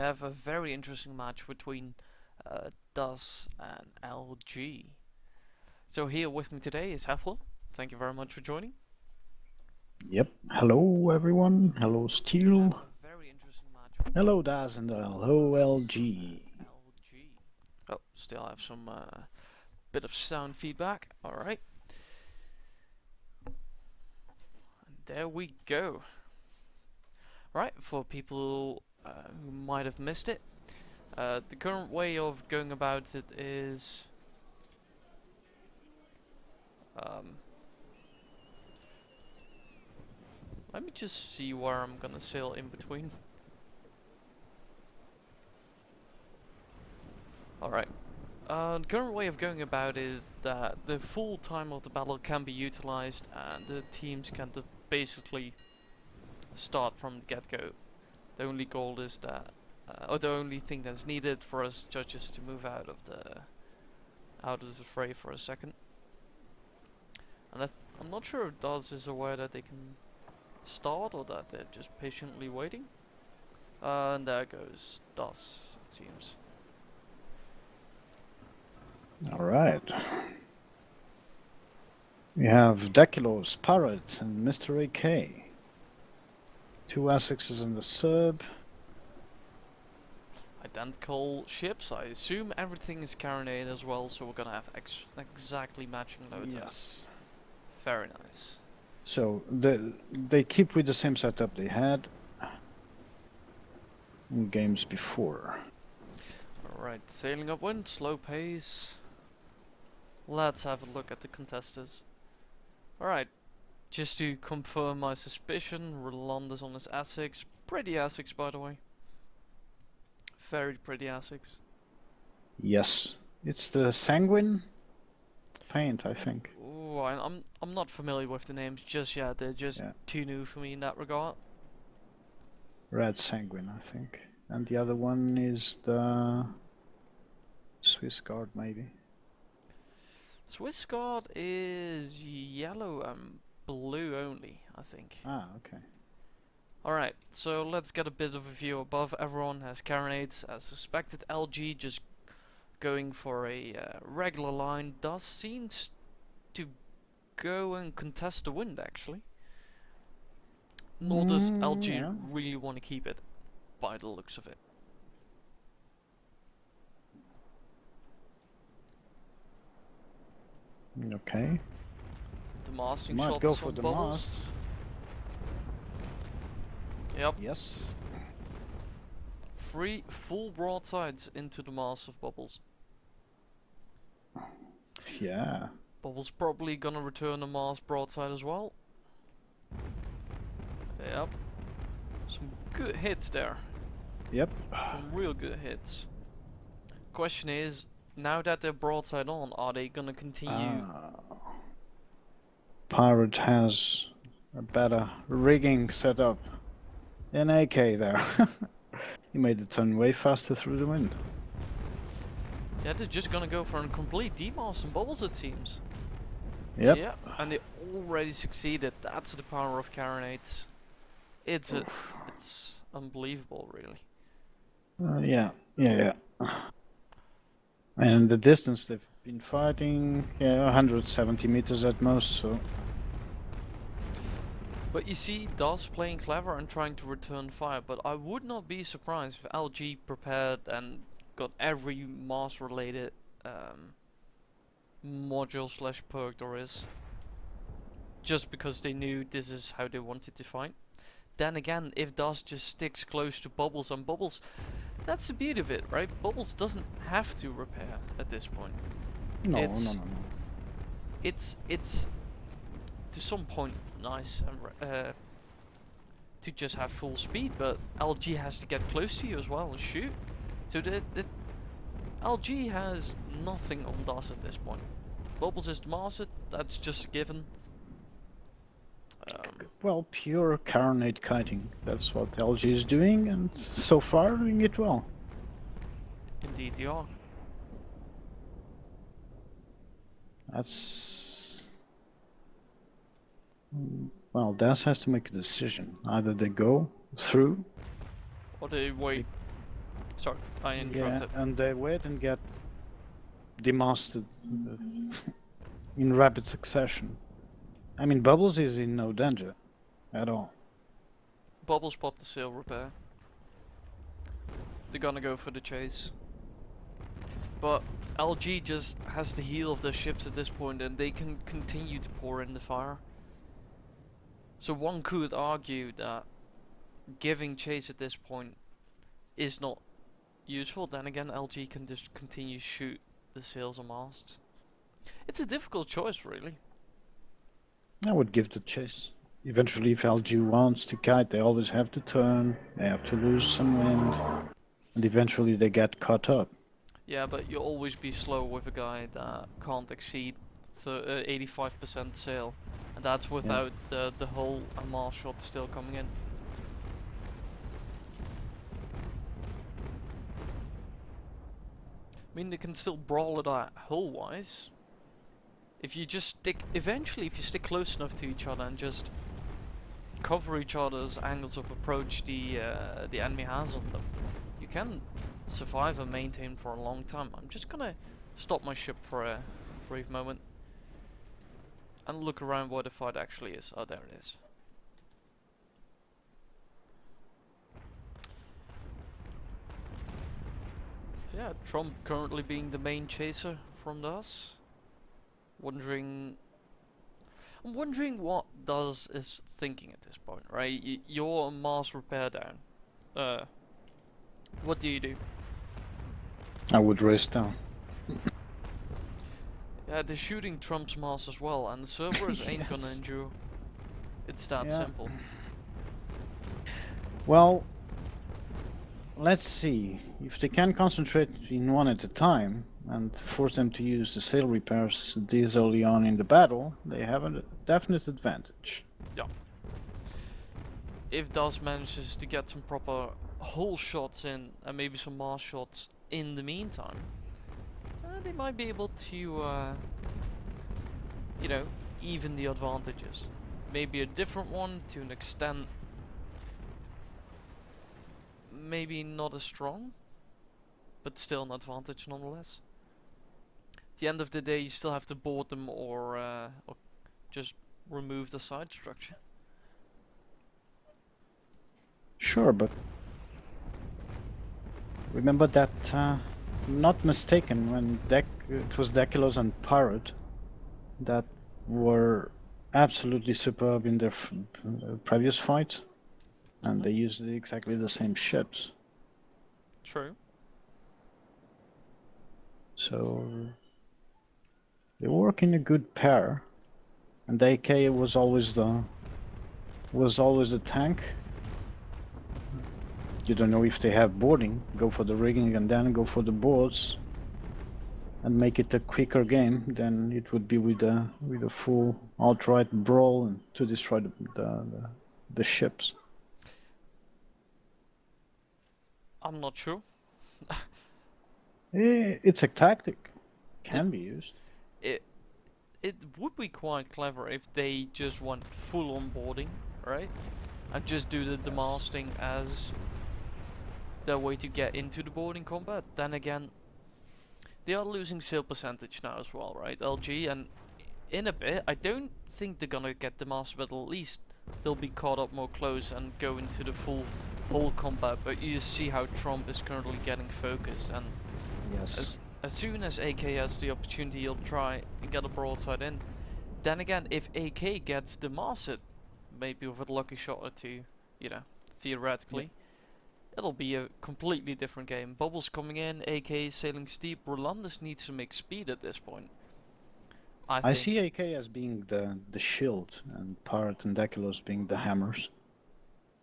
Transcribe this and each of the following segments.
Have a very interesting match between DUS and LG. So here with me today is Hethwill. Thank you very much for joining. Yep. Hello, everyone. Hello, Steel. A very interesting match Hello, Daz, and hello, LG. LG. Oh, still have some bit of sound feedback. All right. And there we go. Right, for people who might have missed it, the current way of going about it is let me just see where I'm gonna sail in between. Alright. The current way of going about is that the full time of the battle can be utilized and the teams can basically start from the get-go. The only goal is that, or the only thing that's needed for us judges to move out of the fray for a second. And I'm not sure if DOS is aware that they can start or that they're just patiently waiting. And there goes DOS, it seems. All right. We have Dekilos, Parrot, and Mr. AK. Two Essexes in the sub. Identical ships. I assume everything is carronade as well, so we're gonna have exactly matching loads. Yes. Very nice. So they keep with the same setup they had in games before. Alright, sailing upwind, slow pace. Let's have a look at the contestants. Alright, just to confirm my suspicion, Rolanda's on his Essex. Pretty Essex, by the way. Very pretty Essex. Yes. It's the Sanguine paint, I think. Ooh, I'm not familiar with the names just yet. They're just too new for me in that regard. Red Sanguine, I think. And the other one is the Swiss Guard, maybe. Swiss Guard is yellow and blue only, I think. Ah, okay. Alright, so let's get a bit of a view above. Everyone has carronades as suspected. LG just going for a regular line. DOS seems to go and contest the wind, actually. Nor does LG really want to keep it, by the looks of it. Okay. The masting Might shots go for on the bubbles. masts. Yep. Yes. 3 full broadsides into the mast of Bubbles. Yeah. Bubbles probably gonna return the mast broadside as well. Yep. Some good hits there. Yep. Some real good hits. Question is, now that they're broadside on, are they gonna continue? Pirate has a better rigging setup than AK there. He made the turn way faster through the wind. Yeah, they're just gonna go for a complete demast on Bubbles, it seems. Yep. Yeah, and they already succeeded. That's the power of carronades. It's unbelievable, really. Yeah. And the distance they've been fighting, 170 meters at most, so... But you see DOS playing clever and trying to return fire, but I would not be surprised if LG prepared and got every mast related module slash perk there is. Just because they knew this is how they wanted to fight. Then again, if DOS just sticks close to Bubbles and Bubbles, that's the beauty of it, right? Bubbles doesn't have to repair at this point. No. It's to some point nice and to just have full speed, but LG has to get close to you as well and shoot. So the LG has nothing on DOS at this point. Bubbles is mastered, that's just a given. Well, pure carronade kiting. That's what LG is doing, and so far doing it well. Indeed they are. That's... Well, Das has to make a decision. Either they go through... Or they wait. Sorry, I Yeah, interrupted. and they wait and get demasted in rapid succession. I mean, Bubbles is in no danger at all. Bubbles popped the sail repair. They're gonna go for the chase. But LG just has the heel of their ships at this point, and they can continue to pour in the fire. So one could argue that giving chase at this point is not useful. Then again, LG can just continue to shoot the sails and masts. It's a difficult choice, really. I would give the chase. Eventually, if LG wants to kite, they always have to turn, they have to lose some wind, and eventually they get caught up. Yeah, but you'll always be slow with a guy that can't exceed 85% sail. And that's without the whole mast shot still coming in. I mean, they can still brawl it out hull-wise. If you just stick, eventually, if you stick close enough to each other and just cover each other's angles of approach the enemy has on them, you can survive and maintain for a long time. I'm just gonna stop my ship for a brief moment and look around where the fight actually is. Oh, there it is. So yeah, Trump currently being the main chaser from us. I'm wondering what Does is thinking at this point, right? You're a Mars repair down. What do? I would race down. Yeah, they're shooting Trump's Mars as well, and the servers ain't gonna Yes. endure. It's that Yeah. simple. Well, let's see. If they can concentrate in one at a time and force them to use the sail repairs this early on in the battle, they have a definite advantage. If Does manages to get some proper hull shots in, and maybe some Mars shots in the meantime, they might be able to, you know, even the advantages. Maybe a different one to an extent. Maybe not as strong, but still an advantage nonetheless. At the end of the day, you still have to board them or just remove the side structure. Sure, but remember that, not mistaken, when it was Dekilos and Pirate that were absolutely superb in their previous fight, and they used exactly the same ships. True. So they work in a good pair, and the AK was always the tank. You don't know if they have boarding, go for the rigging and then go for the boards and make it a quicker game than it would be with a full outright brawl and to destroy the ships. I'm not sure. It's a tactic, can be used. It would be quite clever if they just went full on boarding, right? And just do the demasting as their way to get into the boarding combat. Then again, they are losing sail percentage now as well, right? LG, and in a bit, I don't think they're gonna get demasted, but at least they'll be caught up more close and go into the full whole combat. But you see how Trump is currently getting focused, and Yes. as soon as AK has the opportunity, he'll try and get a broadside in. Then again, if AK gets demasted, maybe with a lucky shot or two, you know, theoretically, it'll be a completely different game. Bubbles coming in, AK sailing steep. Rolandus needs to make speed at this point. I think. see AK as being the shield and Pirate and Dekilos being the hammers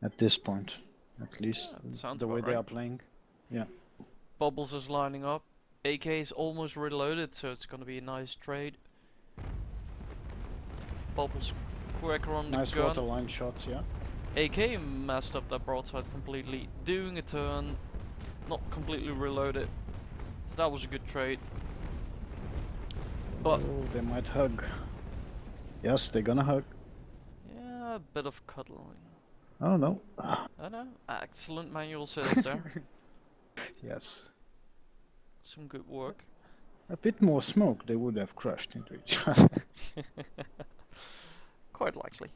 at this point, at least Yeah, sounds the way about they right. are playing. Bubbles is lining up. AK is almost reloaded, so it's gonna be a nice trade. Bubbles quicker on the Nice gun. waterline shots, yeah. AK messed up that broadside completely, doing a turn, not completely reloaded. So that was a good trade. But Oh, they might hug. Yes, they're gonna hug. yeah, a bit of cuddling. Oh no. I know. Excellent manual sales there. Yes. Some good work. A bit more smoke, they would have crashed into each other. Quite likely.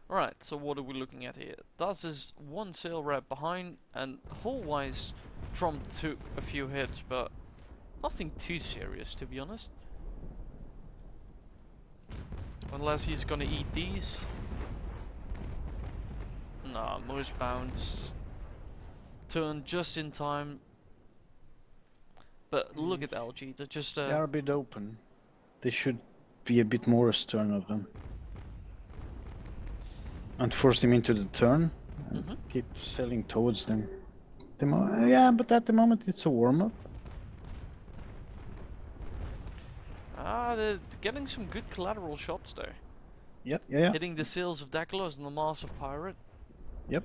Right, so what are we looking at here? Das is one sail rep behind, and hull-wise, Trump took a few hits, but nothing too serious, to be honest. Unless he's gonna eat these. Nah, most bounce. Turn just in time. But look at LG, they're just They are a bit open. They should be a bit more astern of them. And force them into the turn. And keep sailing towards them. Yeah, but at the moment it's a warm-up. they're getting some good collateral shots there. Yep, yeah. Hitting the sails of Dakilos and the mast of Pirate. Yep.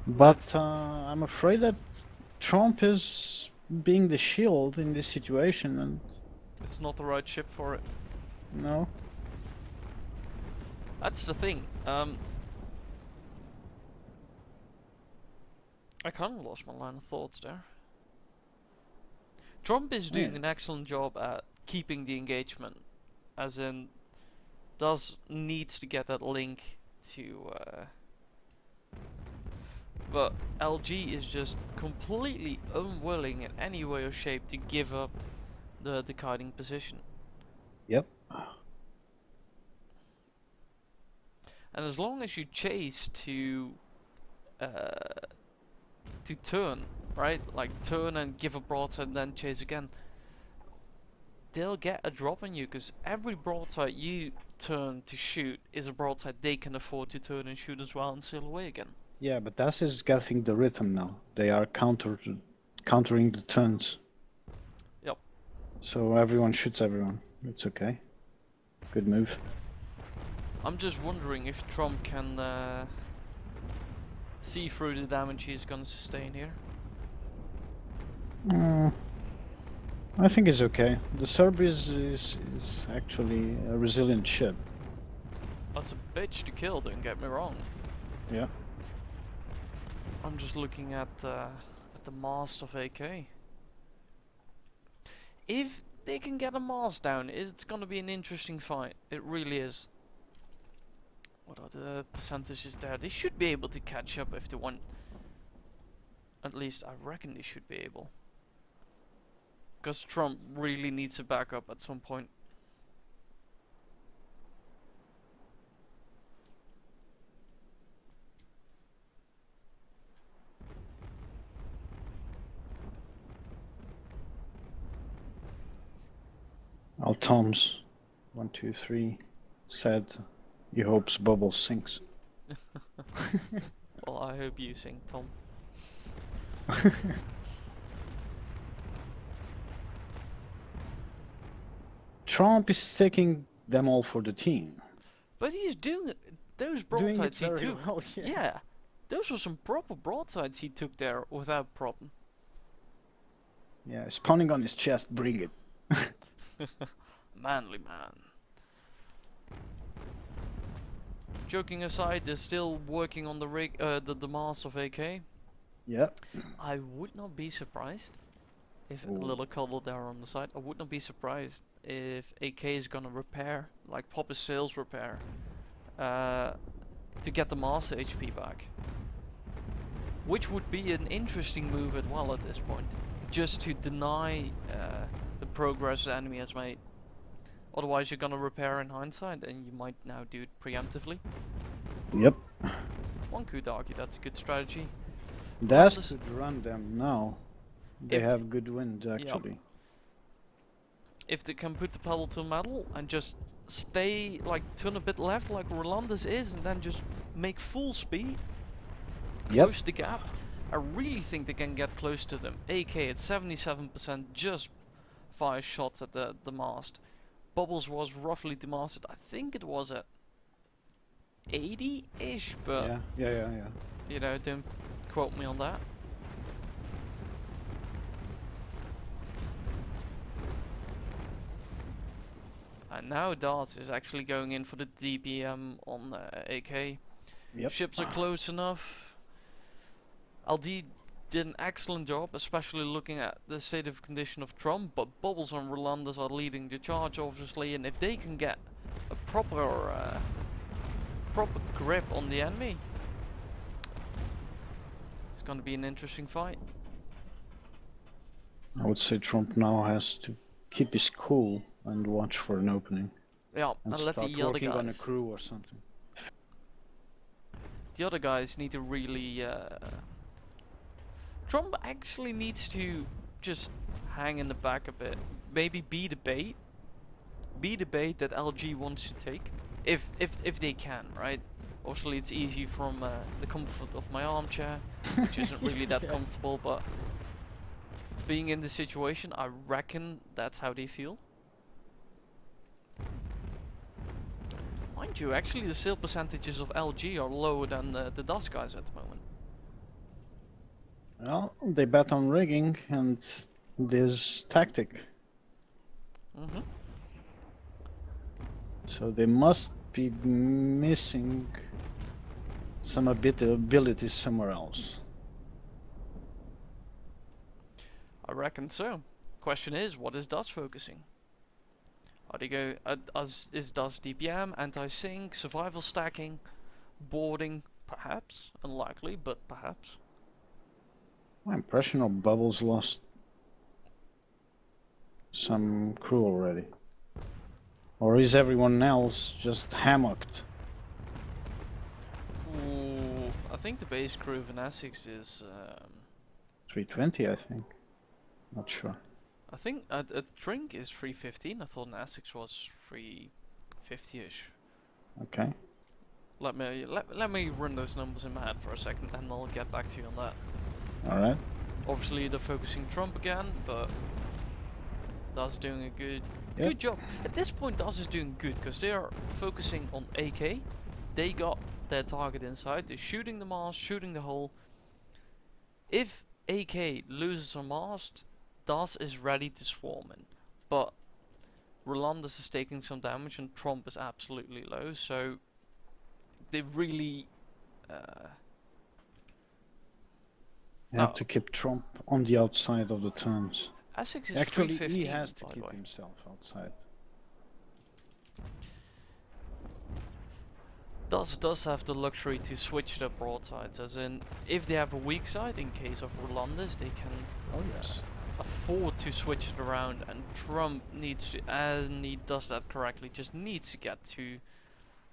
But I'm afraid that Trump is being the shield in this situation, and It's not the right ship for it. no. That's the thing. I kind of lost my line of thoughts there. Trump is doing an excellent job at keeping the engagement, as in, needs to get that link to. But LG is just completely unwilling in any way or shape to give up the kiting position. Yep. And as long as you chase to turn, right? Like turn and give a broadside and then chase again. They'll get a drop on you, because every broadside you turn to shoot is a broadside they can afford to turn and shoot as well and sail away again. Yeah, but Das is getting the rhythm now. They are countering the turns. Yep. So everyone shoots everyone. It's okay. Good move. I'm just wondering if Trump can see through the damage he's gonna sustain here. I think it's okay. The Serb is actually a resilient ship. That's a bitch to kill, don't get me wrong. Yeah. I'm just looking at the mast of AK. If they can get a mast down, it's gonna be an interesting fight. It really is. What are the percentages there? They should be able to catch up if they want. At least I reckon they should be able. Because Trump really needs a backup at some point. All Toms, 1, 2, 3, said he hopes Bubble sinks. Well, I hope you sing, Tom. Trump is taking them all for the team. But he's doing those Doing broadsides it very he took. well, yeah. Yeah, those were some proper broadsides he took there without problem. Yeah, spawning on his chest, bring it. Manly man. Joking aside, they're still working on the rig, the mast of AK. Yeah. I would not be surprised if a Ooh. little cuddle there on the side. I would not be surprised if AK is gonna repair, like pop a sails repair, to get the mast HP back. Which would be an interesting move as well at this point, just to deny the progress the enemy has made. Otherwise, you're gonna repair in hindsight, and you might now do it preemptively. Yep. One could argue that's a good strategy. That's this- could run them now. They If have good wind, actually. If they can put the pedal to metal and just stay, like, turn a bit left like Rolandus is, and then just make full speed, Yep. close the gap, I really think they can get close to them. AK at 77%, just 5 shots at the mast. Bubbles was roughly demasted. I think it was at 80-ish, but Yeah. you know, don't quote me on that. And now Das is actually going in for the DPM on AK. Yep. Ships are close enough. LD did an excellent job, especially looking at the state of condition of Trump, but Bubbles and Rolandus are leading the charge, obviously, and if they can get a proper grip on the enemy, it's going to be an interesting fight. I would say Trump now has to keep his cool and watch for an opening. Yeah, And and let start the other working on a guys. crew or something. The other guys need to really. Trump actually needs to just hang in the back a bit. Maybe be the bait. Be the bait that LG wants to take, if they can, right? Obviously, it's easy from the comfort of my armchair, which isn't really that comfortable, but being in the situation, I reckon that's how they feel. Mind you, actually, the sale percentages of LG are lower than the DAS guys at the moment. Well, they bet on rigging and this tactic. Mm-hmm. So they must be missing some abilities somewhere else. I reckon so. Question is, what is DAS focusing? Are they go? Is DAS DPM, anti-sync, survival stacking, boarding? Perhaps, unlikely, but perhaps. My impression of Bubbles lost some crew already. Or is everyone else just hammocked? Ooh, I think the base crew of an Essex is. 320, I think. Not sure. I think a drink is 315. I thought an Essex was 350ish. Okay. Let me run those numbers in my head for a second, and I'll get back to you on that. All right. Obviously, they're focusing Trump again, but DAS doing a good job. At this point, DAS is doing good because they are focusing on AK. They got their target inside. They're shooting the mast, shooting the hull. If AK loses a mast, DAS is ready to swarm in. But Rolandus is taking some damage and Trump is absolutely low, so they really You have to keep Trump on the outside of the turns. Essex is Actually, 315, he has to by the keep way. himself outside. DAS does have the luxury to switch their broadsides, as in, if they have a weak side, in case of Rolandus, they can Oh yes. afford to switch it around, and Trump needs to, and he does that correctly, just needs to get to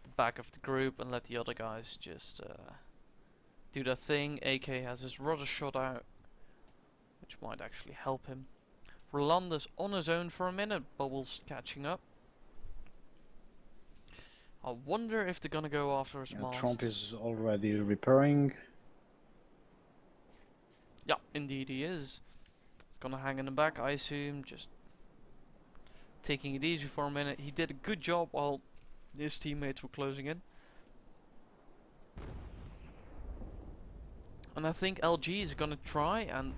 the back of the group and let the other guys just do their thing. AK has his rudder shot out, which might actually help him. Rolandus on his own for a minute, Bubbles catching up. I wonder if they're gonna go after his mast. Trump is already repairing. Yeah, indeed he is. He's gonna hang in the back, I assume, just taking it easy for a minute. He did a good job while his teammates were closing in. And I think LG is gonna try and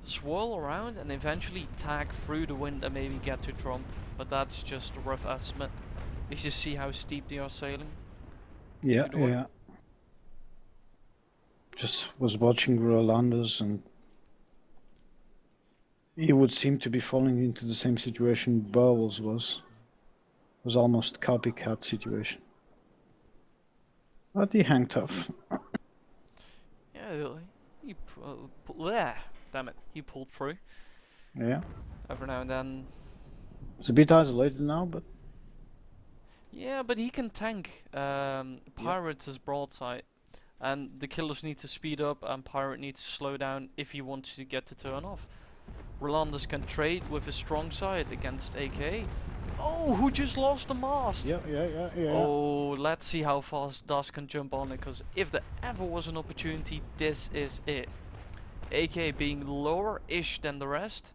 swirl around and eventually tag through the wind and maybe get to Trump. But that's just a rough estimate. If you see how steep they are sailing. Yeah, the wind. yeah. Just was watching Rolandus and he would seem to be falling into the same situation Bowles was. It was almost copycat situation. But he hung tough. Yeah, damn it, he pulled through. Yeah. Every now and then. It's a bit isolated now, but Yeah, but he can tank Pirate's broadside. And the killers need to speed up and Pirate needs to slow down if he wants to get the turn off. Rolandus can trade with his strong side against AK. Oh, who just lost the mast? yeah. Oh, let's see how fast DAS can jump on it, because if there ever was an opportunity, this is it. AK being lower-ish than the rest.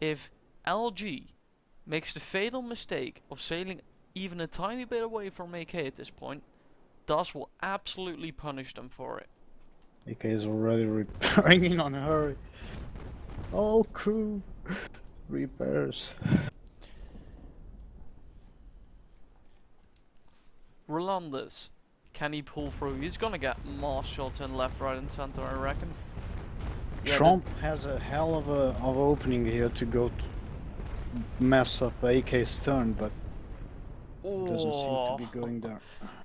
If LG makes the fatal mistake of sailing even a tiny bit away from AK at this point, DAS will absolutely punish them for it. AK is already repairing in on a hurry. All crew repairs. Rolandus Can he pull through? He's gonna get more shots in left, right, and center, I reckon. Yeah, Trump has a hell of a opening here to go mess up AK's turn, but doesn't seem to be going there.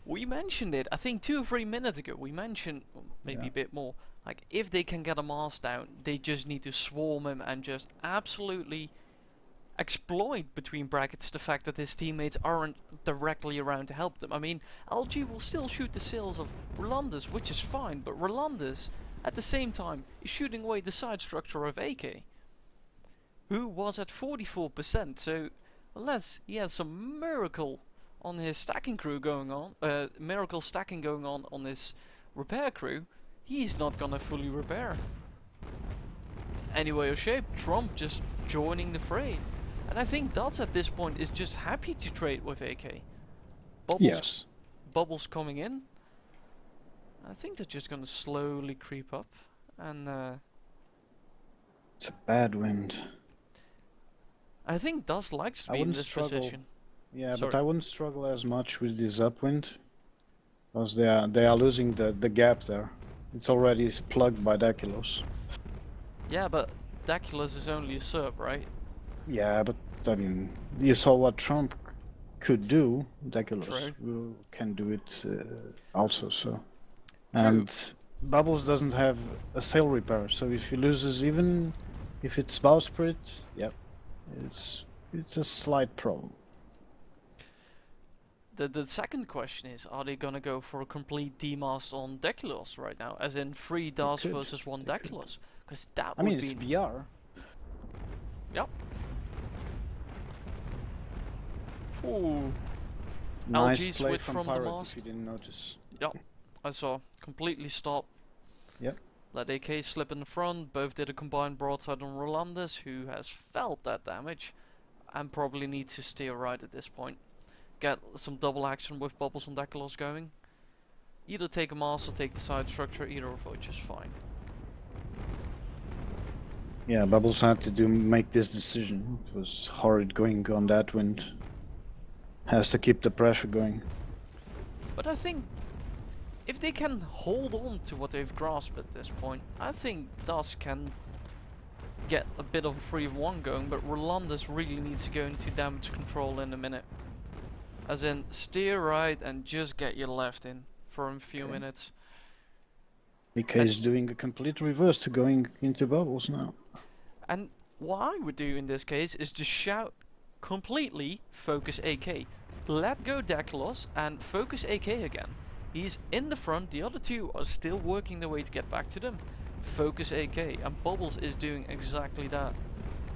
We mentioned it, I think 2 or 3 minutes ago. We mentioned, maybe a bit more, like if they can get a Mars down, they just need to swarm him and just absolutely exploit, between brackets, the fact that his teammates aren't directly around to help them. I mean, LG will still shoot the sails of Rolandus, which is fine, but Rolandus, at the same time, is shooting away the side structure of AK, who was at 44%, so unless he has some miracle on his stacking crew going on, miracle stacking going on his repair crew, he's not gonna fully repair. Anyway or shape, Trump just joining the fray. And I think Dots at this point is just happy to trade with AK. Bubbles coming in. I think they're just gonna slowly creep up, and it's a bad wind. I think Dots likes to be in this position. Yeah, sorry. But I wouldn't struggle as much with this upwind, because they are losing the gap there. It's already plugged by Dakilos. Yeah, but Dakilos is only a sub, right? Yeah, but I mean, you saw what Trump could do. Dakilos can do it also. So, true. And Bubbles doesn't have a sail repair, so if he loses, even if it's bowsprit, yeah, it's a slight problem. The second question is, are they gonna go for a complete demast on Dakilos right now, as in 3 DAS versus 1 Dakilos? Because that would be. It's BR. Yep. Ooh. Nice LG play switch from the Pirate, mast. if you didn't notice. Yep, I saw. Completely stop. Yep. Let AK slip in the front. Both did a combined broadside on Rolandus, who has felt that damage and probably needs to steer right at this point. Get some double action with Bubbles on Dakilos going. Either take a mast or take the side structure, either of which is fine. Yeah, Bubbles had to make this decision. It was horrid going on that wind. Has to keep the pressure going. But I think if they can hold on to what they've grasped at this point, I think DAS can get a bit of a 3-1 going, but Rolandus really needs to go into damage control in a minute. As in, steer right and just get your left in for a few minutes. BK is doing a complete reverse to going into Bubbles now. And what I would do in this case is just shout completely focus AK. Let go Dakilos and focus AK again. He's in the front, the other two are still working their way to get back to them. Focus AK, and Bubbles is doing exactly that.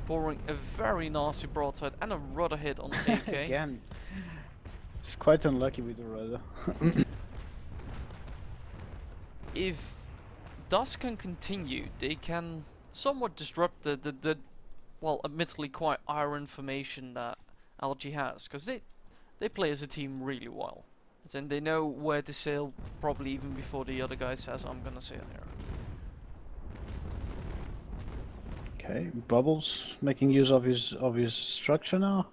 Pouring a very nasty broadside and a rudder hit on AK. Again. It's quite unlucky with the rudder. If DAS can continue, they can somewhat disrupt the well, admittedly quite iron formation that LG has, because they play as a team really well. And they know where to sail, probably even before the other guy says, I'm gonna sail here. Okay, Bubbles making use of his structure now.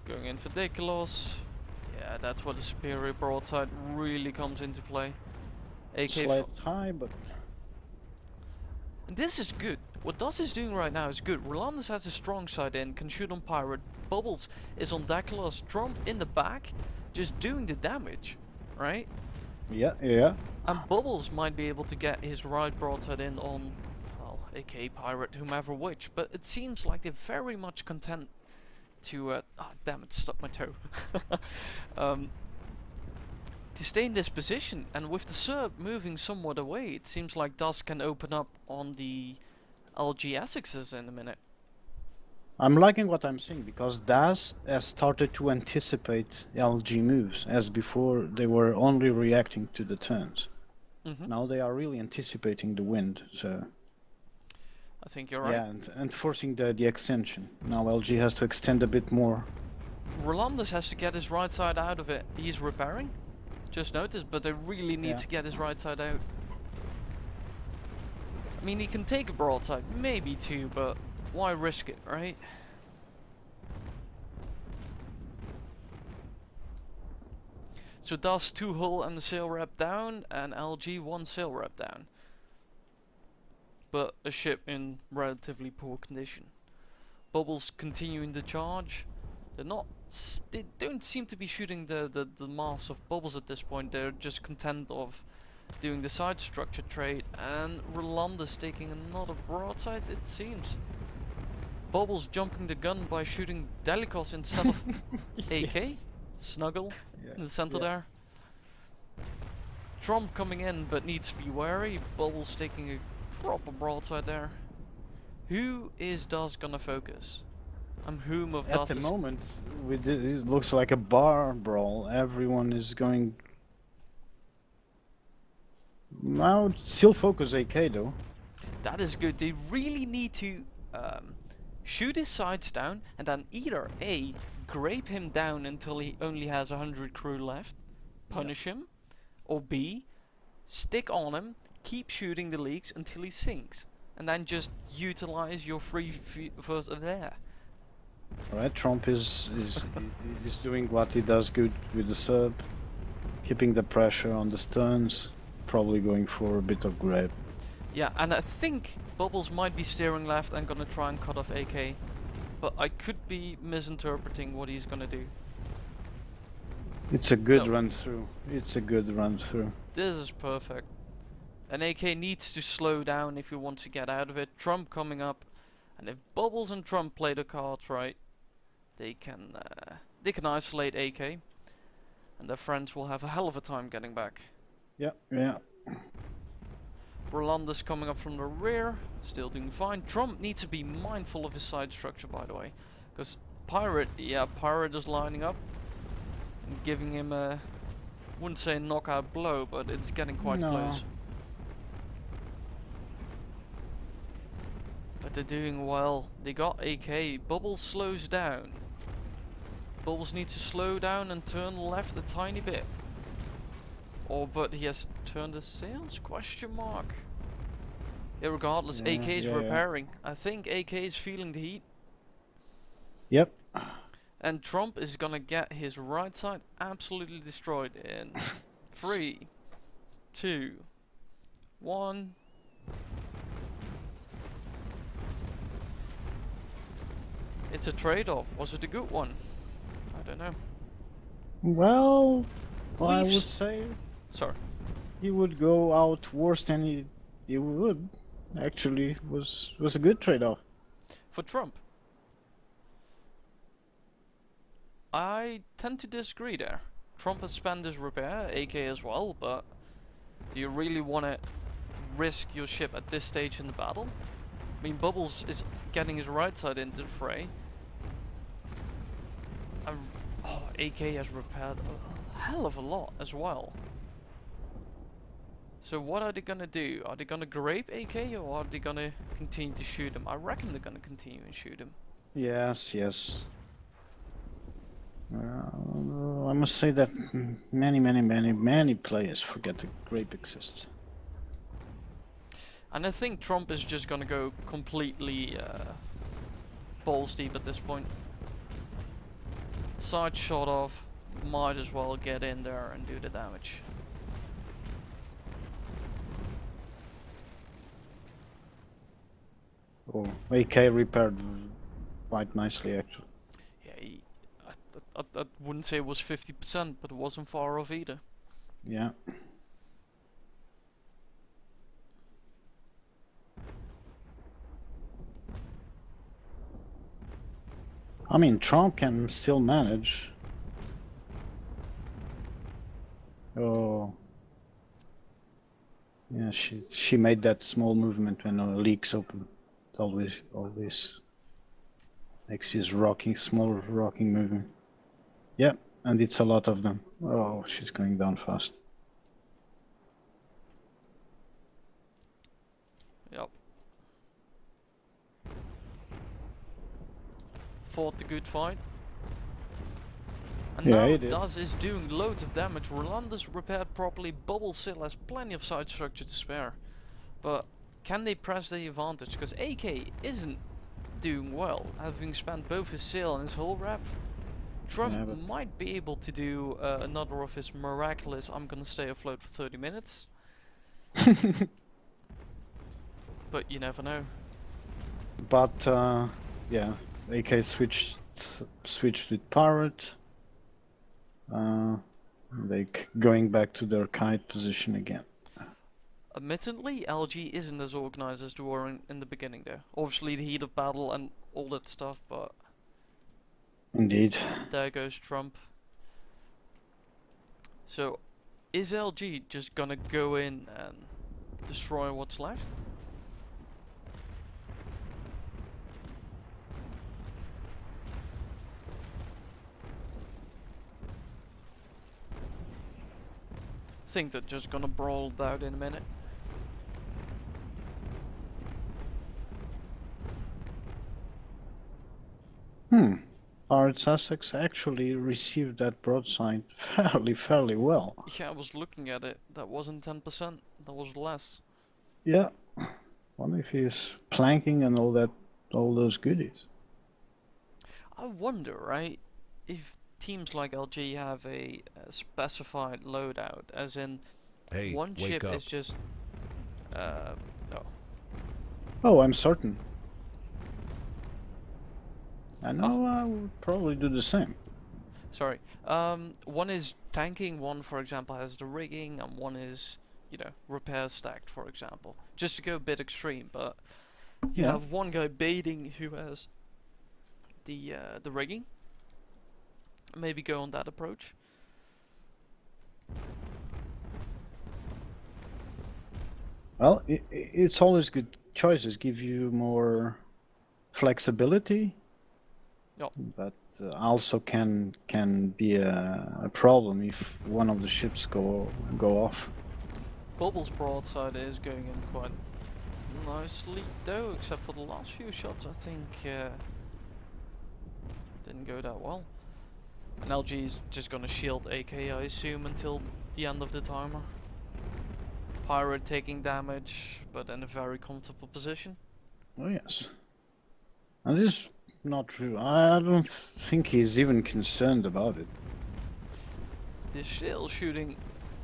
Going in for Dakilos. Yeah, that's where the superior broadside really comes into play. AK Slight high, but and this is good. What DAS is doing right now is good. Rolandus has a strong side in, can shoot on Pirate. Bubbles is on Dakilos. Trump in the back, just doing the damage, right? Yeah. And Bubbles might be able to get his right broadside in on, well, AK, Pirate, whomever which. But it seems like they're very much content to, oh damn it, stuck my toe. To stay in this position, and with the Serb moving somewhat away, it seems like DAS can open up on the LG Essexes in a minute. I'm liking what I'm seeing, because DAS has started to anticipate LG moves, as before they were only reacting to the turns. Now they are really anticipating the wind, so I think you're right. Yeah, and forcing the extension. Now LG has to extend a bit more. Rolandus has to get his right side out of it. He's repairing, just noticed, but they really need to get his right side out. I mean, he can take a broadside, maybe two, but why risk it, right? So DAS 2 hull and the sail rep down, and LG 1 sail rep down. But a ship in relatively poor condition. Bubbles continuing the charge. They don't seem to be shooting the mass of bubbles at this point. They're just content of doing the side structure trade, and Rolanda's taking another broadside, it seems. Bubbles jumping the gun by shooting Delicos instead of AK. Yes. Snuggle Yeah. in the center Yeah. there. Trump coming in but needs to be wary. Bubbles taking a proper broadside there. Who is DAS gonna focus? And whom of At DAS the is... moment, it looks like a bar brawl. Everyone is going. Now, still focus AK though. That is good. They really need to shoot his sides down and then either A, grape him down until he only has 100 crew left, punish him, or B, stick on him, keep shooting the leaks until he sinks, and then just utilize your free first there. Alright, Trump is doing what he does good with the sub, keeping the pressure on the sterns, probably going for a bit of grab. Yeah, and I think Bubbles might be steering left and gonna try and cut off AK, but I could be misinterpreting what he's gonna do. It's a good No. run through. It's a good run through. This is perfect. And AK needs to slow down if he wants to get out of it. Trump coming up, and if Bubbles and Trump play the cards right, they can isolate AK, and their friends will have a hell of a time getting back. Yeah, yeah. Rolanda's coming up from the rear, still doing fine. Trump needs to be mindful of his side structure, by the way, because Pirate is lining up and giving him a, wouldn't say knockout blow, but it's getting quite No. close. But they're doing well. They got AK. Bubbles slows down. Bubbles needs to slow down and turn left a tiny bit. Oh, but he has turned the sails? Question mark. Yeah, regardless, Yeah, AK is yeah. repairing. I think AK is feeling the heat. Yep. And Trump is gonna get his right side absolutely destroyed in 3, 2, 1. It's a trade-off. Was it a good one? I don't know. Well, I We've would s- say Sorry. he would go out worse than he would. Actually, was a good trade-off. For Trump, I tend to disagree there. Trump has spent his repair, AK as well, but do you really want to risk your ship at this stage in the battle? I mean, Bubbles is getting his right side into the fray. AK has repaired a hell of a lot as well. So what are they gonna do? Are they gonna grape AK or are they gonna continue to shoot him? I reckon they're gonna continue and shoot him. Yes, yes. I must say that many players forget the grape exists. And I think Trump is just gonna go completely balls deep at this point. Side shot off, might as well get in there and do the damage. Oh, AK repaired quite nicely actually. Yeah, I wouldn't say it was 50%, but it wasn't far off either. Yeah. I mean, Trump can still manage. Oh. Yeah, she made that small movement when leaks open. It always makes this small rocking movement. Yeah, and it's a lot of them. Oh, she's going down fast. Yep. Fought the good fight. And Yeah, now he did. DAS is doing loads of damage. Rolanda's repaired properly. Bubble still has plenty of side structure to spare. But can they press the advantage? Because AK isn't doing well, having spent both his sail and his hull wrap. Trump Yeah, but might be able to do another of his miraculous "I'm gonna stay afloat for 30 minutes," but you never know. but yeah, AK switched with Pirate. Like going back to their kite position again. Admittedly, LG isn't as organized as they were in the beginning though. Obviously the heat of battle and all that stuff, but Indeed. there goes Trump. So, is LG just gonna go in and destroy what's left? I think they're just gonna brawl it out in a minute. Pirate Sussex actually received that broadside fairly well. Yeah, I was looking at it. That wasn't 10%. That was less. Yeah. Wonder if he's planking and all those goodies. I wonder, right, if teams like LG have a specified loadout, as in Hey, one wake ship up. is just no. Oh, I'm certain. I Ah. know I would probably do the same. Sorry. One is tanking, one for example has the rigging, and one is, you know, repair stacked, for example. Just to go a bit extreme, but you Yeah. have one guy baiting who has the rigging. Maybe go on that approach. Well, it's always good choices. Give you more flexibility, Yep. but also can be a problem if one of the ships go off. Bubble's broadside is going in quite nicely though, except for the last few shots I think didn't go that well. And LG's just gonna shield AK I assume until the end of the timer. Pirate taking damage, but in a very comfortable position. Oh yes, and this is not true. I don't think he's even concerned about it. They're still shooting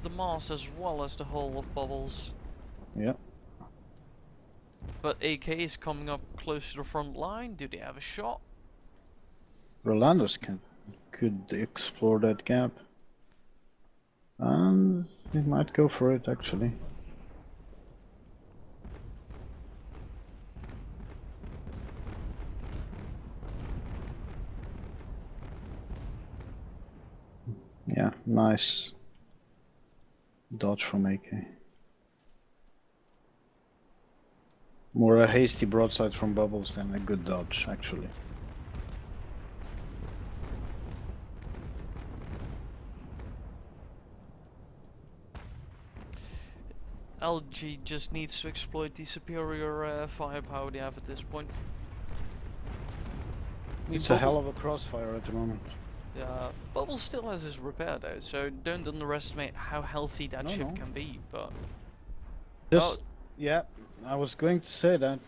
the mast as well as the hull of Bubbles. Yeah. But AK is coming up close to the front line. Do they have a shot? Rolandos could explore that gap. And he might go for it actually. Yeah, nice dodge from AK. More a hasty broadside from Bubbles than a good dodge, actually. LG just needs to exploit the superior firepower they have at this point. It's a hell of a crossfire at the moment. Yeah, Bubbles still has his repair though, so don't underestimate how healthy that No, ship no. can be, but... Just, yeah, I was going to say that.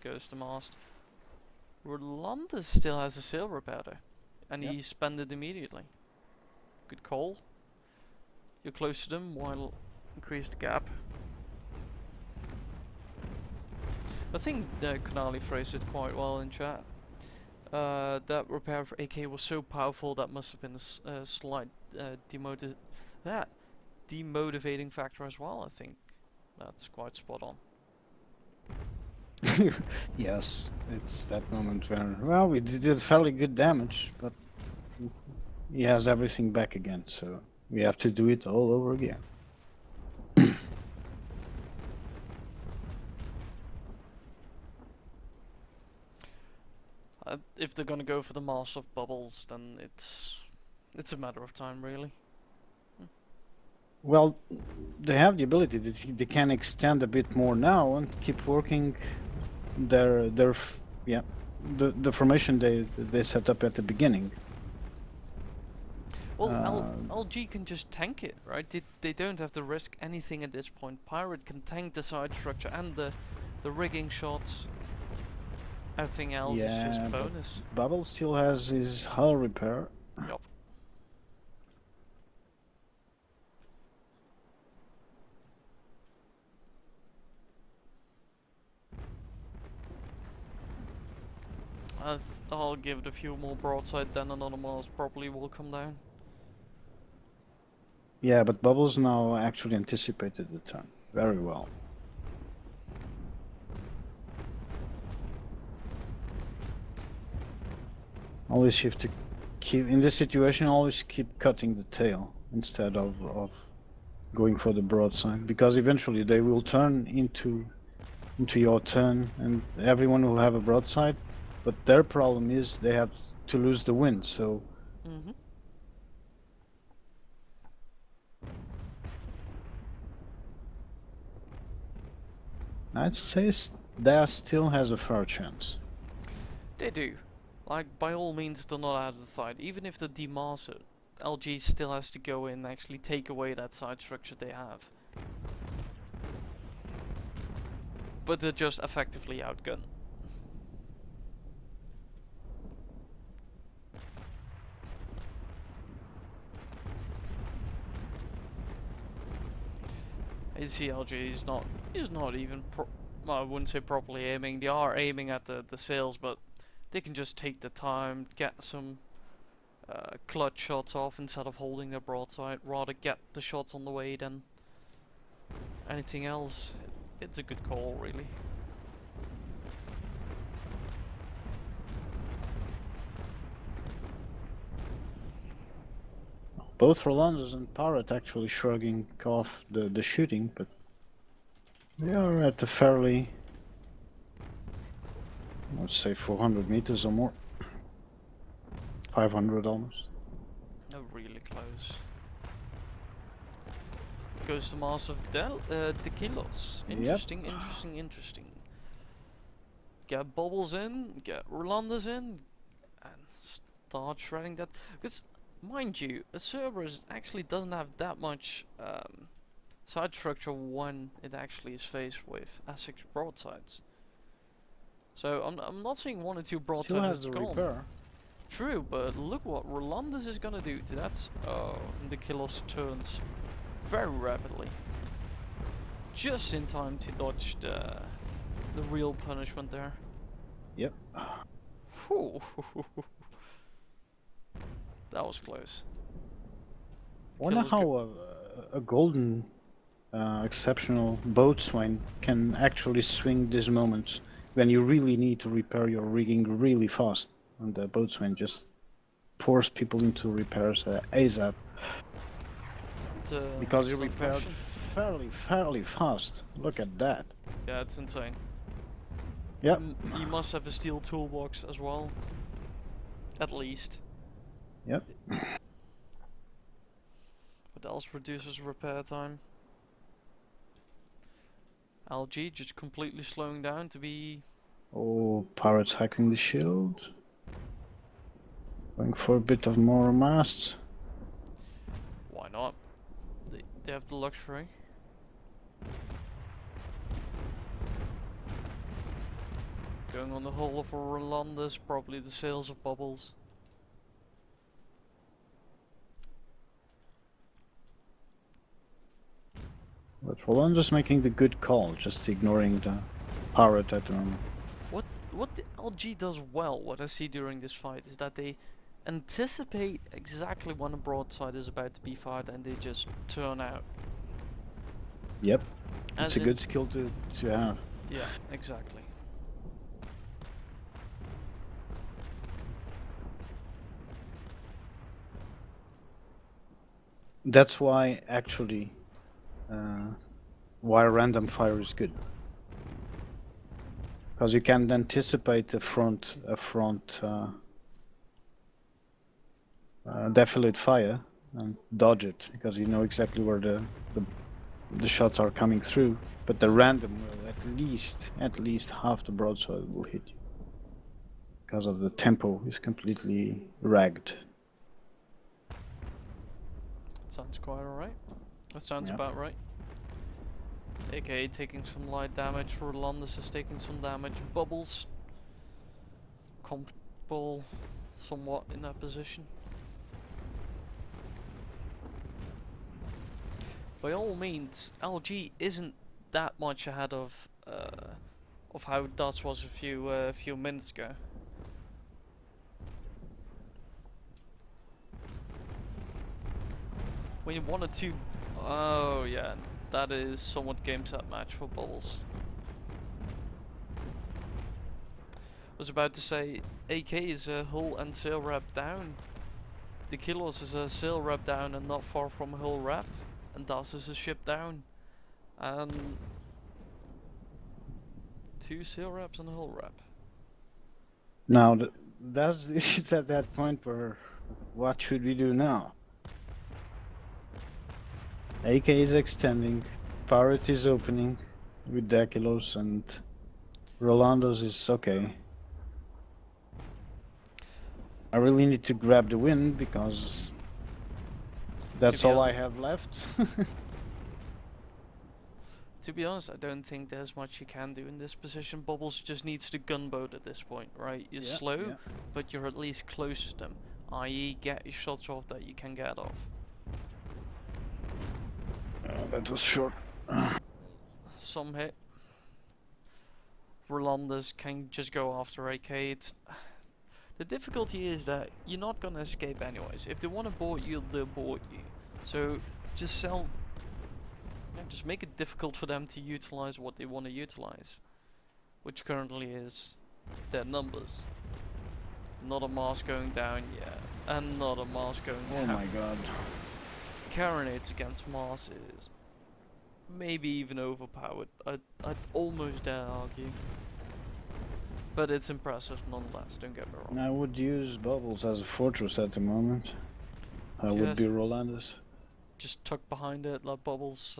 Goes to mast. Rolanda still has a sail repair though, and Yep. he spent it immediately. Good call. You're close to them while increase the gap. I think Konali phrased it quite well in chat. That repair for AK was so powerful that must have been a slight demotivating factor as well. I think that's quite spot on. Yes, it's that moment where, well, we did fairly good damage, but he has everything back again, so we have to do it all over again. If they're gonna go for the mass of Bubbles, then it's a matter of time, really. Well, they have the ability that they can extend a bit more now and keep working the formation they set up at the beginning. Well, LG can just tank it, right? They don't have to risk anything at this point. Pirate can tank the side structure and the rigging shots. Everything else is just Yeah, but bonus. Bubble still has his hull repair. Yup. I'll give it a few more broadside, then another Mars probably will come down. Yeah, but Bubbles now actually anticipated the turn very well. Always have to keep, in this situation, always keep cutting the tail instead of going for the broadside, because eventually they will turn into your turn and everyone will have a broadside, but their problem is they have to lose the wind, so Mm-hmm. I'd say that still has a fair chance. They do. Like, by all means, they're not out of the fight. Even if they demars it, LG still has to go in and actually take away that side structure they have. But they're just effectively outgunned. You see LG is not even well, I wouldn't say properly aiming. They are aiming at the sails, but they can just take the time, get some clutch shots off instead of holding their broadside. Rather get the shots on the way than anything else. It's a good call, really. Both Rolandos and Parrot actually shrugging off the shooting, but they are at a fairly, let's say 400 meters or more. 500 almost. Oh, really close. Goes to Mass of Dekilos. Interesting, Yep. interesting, interesting. Get Bubbles in, get Rolandas in, and start shredding that. Because, mind you, a Cerberus actually doesn't have that much side structure when it actually is faced with A6 broadsides. So I'm not saying 1 or 2 Still broadsides has is the gone. repair. True, but look what Rolandas is gonna do to that. Oh, and the Kilos turns very rapidly. Just in time to dodge the real punishment there. Yep. Whew. That was close. Wonder Killer's how a golden exceptional boatswain can actually swing these moments when you really need to repair your rigging really fast, and the boatswain just pours people into repairs ASAP It's a because he excellent repaired question. fairly fast. Look at that. Yeah, it's insane. Yep. You must have a steel toolbox as well. At least. Yep. What else reduces repair time? LG just completely slowing down to be... Oh, pirates hacking the shield. Going for a bit of more masts. Why not? They have the luxury. Going on the hull of a Rolandas, probably the sails of Bubbles. But Rolando's making the good call, just ignoring the pirate at the moment. What the LG does well, what I see during this fight, is that they anticipate exactly when a broadside is about to be fired and they just turn out. Yep. As It's a in- good skill to have. Yeah, exactly. That's why actually why random fire is good. Because you can anticipate a front defilade fire and dodge it, because you know exactly where the shots are coming through. But the random will at least half the broadside will hit you, because of the tempo is completely ragged. Sounds quite alright. That sounds Yeah. about right. AKA taking some light damage, Rolandus is taking some damage, Bubbles comfortable somewhat in that position. By all means, LG isn't that much ahead of how DOS was a few minutes ago. When you wanted to, oh yeah, that is somewhat game set match for Bubbles. I was about to say, AK is a hull and sail wrap down. The Kilos is a sail wrap down and not far from a hull wrap, and DOS is a ship down. And 2 sail wraps and a hull wrap. Now, it's at that point where, what should we do now? AK is extending, Pirate is opening with Dakilos, and Rolando's is okay. I really need to grab the win because that's all I have left. To be honest, I don't think there's much you can do in this position. Bubbles just needs to gunboat at this point, right? You're slow, but you're at least close to them, i.e. get your shots off that you can get off. That was short. Some hit. Rolandas can just go after AK. The difficulty is that you're not gonna escape anyways. If they want to board you, they'll board you. So just just make it difficult for them to utilize what they want to utilize, which currently is their numbers. Not a Mars going down yet, and not a Mars going down. Oh my god. Carronades against Mars is maybe even overpowered. I'd almost dare argue. But it's impressive nonetheless, don't get me wrong. I would use Bubbles as a fortress at the moment. I would be Rolandus. Just tuck behind it, let Bubbles...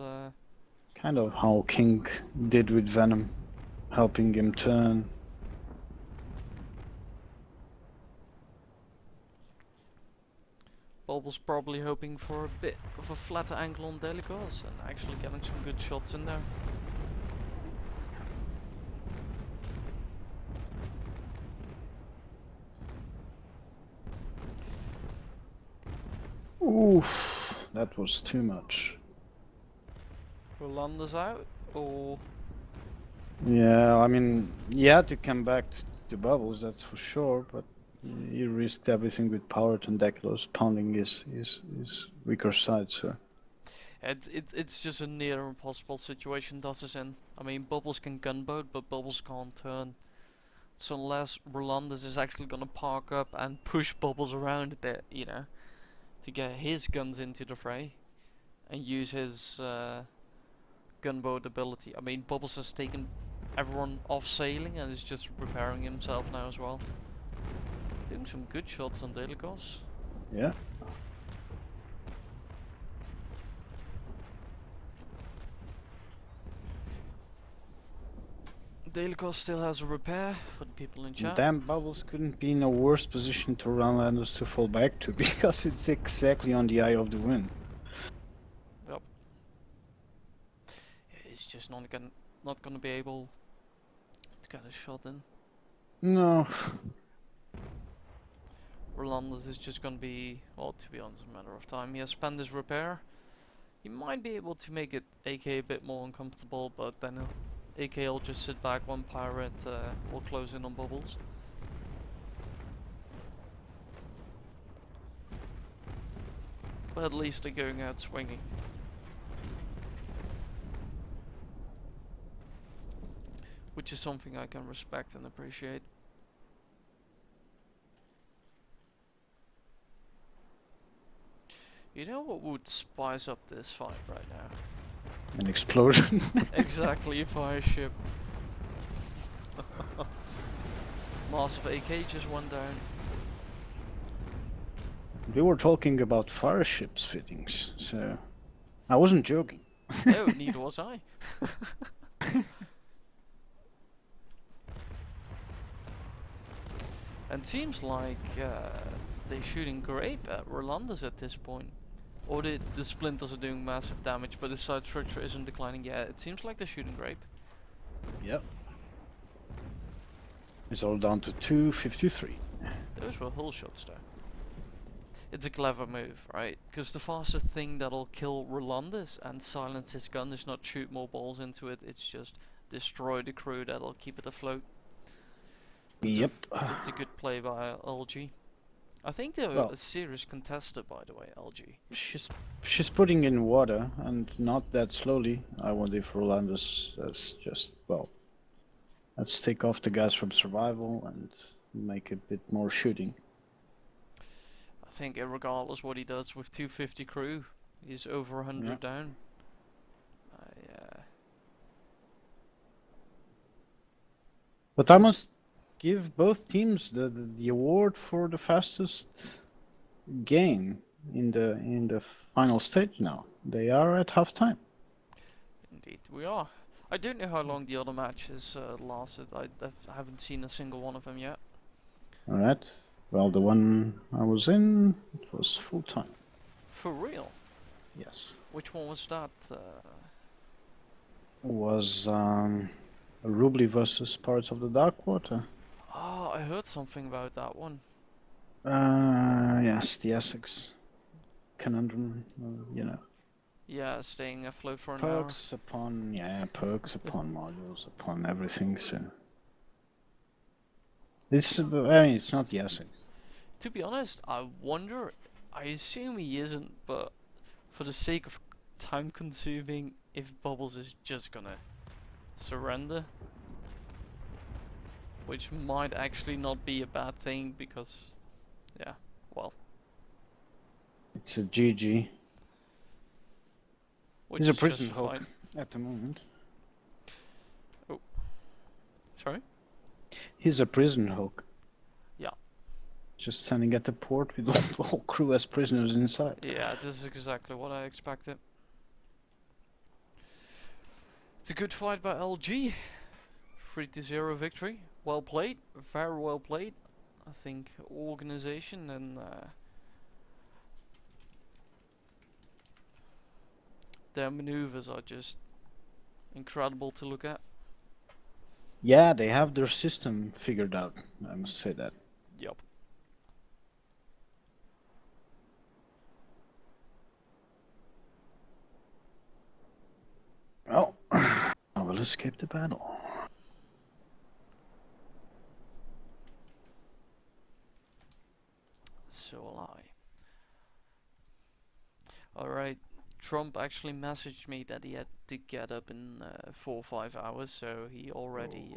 Kind of how King did with Venom, helping him turn. Bubbles probably hoping for a bit of a flatter angle on Delicos and actually getting some good shots in there. Oof, that was too much. Rolanda's out, or... Yeah, I mean, he had to come back to Bubbles, that's for sure, but he risked everything with Power and Dekilos pounding his weaker side, so... It's just a near impossible situation DOS is in. I mean, Bubbles can gunboat, but Bubbles can't turn. So unless Rolandas is actually gonna park up and push Bubbles around a bit, you know, to get his guns into the fray and use his gunboat ability. I mean, Bubbles has taken everyone off sailing and is just repairing himself now as well. Doing some good shots on Delicos. Yeah. Delicos still has a repair for the people in chat. Damn, Bubbles couldn't be in a worse position to run Landos to fall back to because it's exactly on the eye of the wind. Yep. He's just not gonna be able to get a shot in. No. Rolandas is just gonna be, well, to be honest, a matter of time. He has spent his repair. He might be able to make it AK a bit more uncomfortable, but then AK will just sit back, one pirate will close in on Bubbles. But at least they're going out swinging. Which is something I can respect and appreciate. You know what would spice up this fight right now? An explosion. Exactly, a fire ship. Massive AK just went down. We were talking about fire ships fittings, so I wasn't joking. No, neither was I. And seems like they're shooting grape at Rolandas at this point. Or the splinters are doing massive damage, but the side structure isn't declining yet. It seems like they're shooting grape. Yep. It's all down to 253. Those were hull shots though. It's a clever move, right? Because the fastest thing that'll kill Rolandus and silence his gun is not shoot more balls into it, it's just destroy the crew that'll keep it afloat. Yep. It's a good play by LG. I think they're Well, a serious contester, by the way, LG. she's putting in water, and not that slowly. I wonder if Rolandus is just, well, let's take off the guys from survival and make a bit more shooting. I think regardless what he does with 250 crew, he's over 100 Yeah. down. But I must give both teams the award for the fastest game in the final stage now. They are at halftime. Indeed, we are. I don't know how long the other matches lasted. I haven't seen a single one of them yet. All right. Well, the one I was in, it was full time. For real? Yes. Which one was that? Was Rubli versus Pirates of the Dark Water. Oh, I heard something about that one. Yes, the Essex conundrum, you know. Yeah, staying afloat for an hour. Perks upon modules upon everything. So it's it's not the Essex. To be honest, I wonder. I assume he isn't, but for the sake of time consuming, if Bubbles is just gonna surrender, which might actually not be a bad thing because, yeah, well. It's a GG. Which He's a is prison justified. Hulk at the moment. Oh, sorry. He's a prison Hulk. Yeah. Just standing at the port with the whole crew as prisoners inside. Yeah, this is exactly what I expected. It's a good fight by LG. 3-0 victory. Well played. Very well played. I think organization and their maneuvers are just incredible to look at. Yeah, they have their system figured out. I must say that. Yup. Well, I will escape the battle. So will I. Alright. Trump actually messaged me that he had to get up in 4 or 5 hours, so he already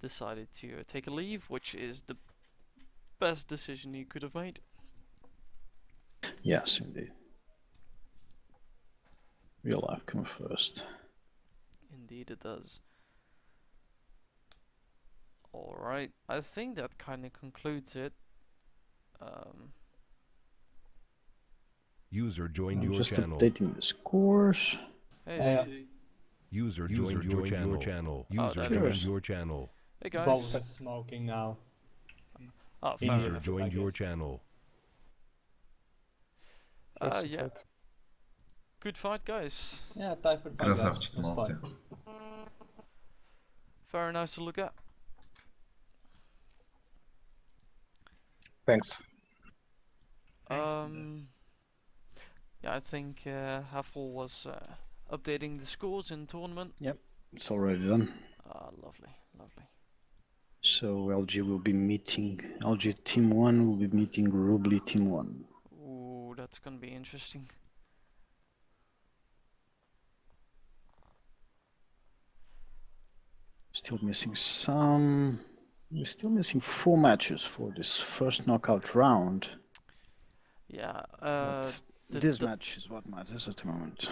decided to take a leave, which is the best decision he could have made. Yes, indeed. Real life comes first. Indeed it does. Alright, I think that kind of concludes it. User joined I'm your just channel. updating the scores. Hey, User joined your channel. User that joined is- your channel. hey guys. Bubbles is smoking now. Oh, fair User enough. joined your guess. channel. Yeah. Good fight, guys. Yeah, Typhoid Panda. Красавчик, Was молодцы. fun. Very nice to look at. Thanks. Yeah, I think Hethwill was updating the scores in tournament. It's already done. Lovely, lovely. So LG will be meeting LG Team 1 will be meeting Rubli Team 1. Ooh, that's gonna be interesting. Still missing some. We're still missing 4 matches for this first knockout round. Yeah, But the- this the- match is what matters at the moment.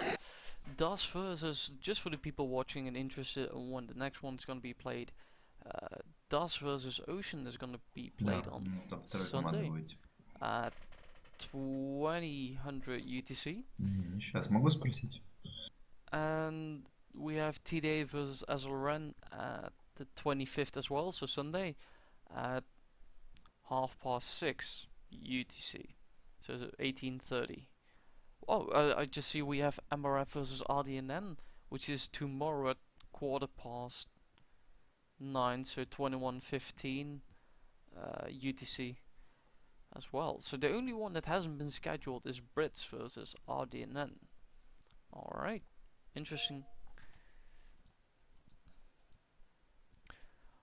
DAS versus, just for the people watching and interested in when the next one's gonna be played, DAS versus Ocean is gonna be played Да, on там второй командой Sunday будете. at 2000 UTC. Сейчас могу спросить. And we have TDA versus Azulren at the 25th as well, so Sunday at 6:30 UTC, so 18:30. Oh, I just see we have MRF versus RDNN, which is tomorrow at 4:15 9, so 21:15 UTC as well. So the only one that hasn't been scheduled is Brits versus RDNN. Alright, interesting.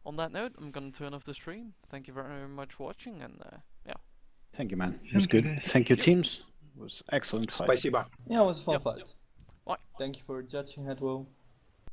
On that note, I'm gonna turn off the stream. Thank you very much for watching, and yeah. Thank you, man. It was Thank you, good. guys. Thank you, Yep. teams. It was excellent fight. Спасибо. Yeah, it was a fun Yep. fight. Bye. Thank you for judging, Hethwill.